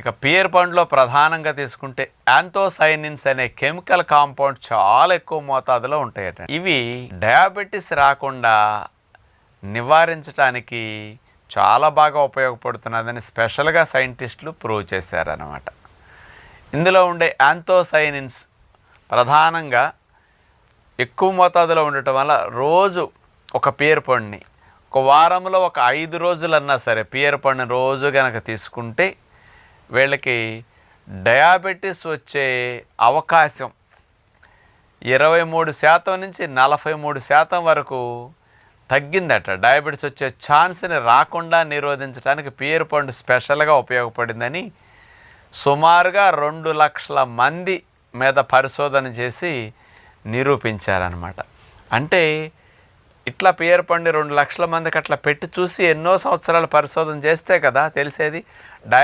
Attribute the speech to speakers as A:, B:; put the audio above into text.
A: ఇక పియర్ పండులో ప్రధానంగా తీసుకుంటే యాంథోసైనిన్స్ అనే కెమికల్ కాంపౌండ్ చాలా ఎక్కువ మోతాదులో ఉంటాయట. ఇవి డయాబెటీస్ రాకుండా నివారించడానికి చాలా బాగా ఉపయోగపడుతున్నదని స్పెషల్గా సైంటిస్టులు ప్రూవ్ చేశారన్నమాట. ఇందులో ఉండే యాంథోసైనిన్స్ ప్రధానంగా ఎక్కువ మోతాదులో ఉండటం వల్ల రోజు ఒక పియర్ పండుని ఒక వారంలో ఒక 5 రోజులన్నా సరే పియర్ పండుని రోజు కనుక తీసుకుంటే వీళ్ళకి డయాబెటీస్ వచ్చే అవకాశం 23% నుంచి 43% వరకు తగ్గిందట. డయాబెటీస్ వచ్చే ఛాన్స్ని రాకుండా నిరోధించడానికి పియర్ పండు స్పెషల్గా ఉపయోగపడిందని సుమారుగా 2 లక్షల మంది మీద పరిశోధన చేసి నిరూపించారనమాట. అంటే ఇట్లా పియర్ పండు 2 లక్షల మందికి అట్లా పెట్టి చూసి ఎన్నో సంవత్సరాలు పరిశోధన చేస్తే కదా తెలిసేది.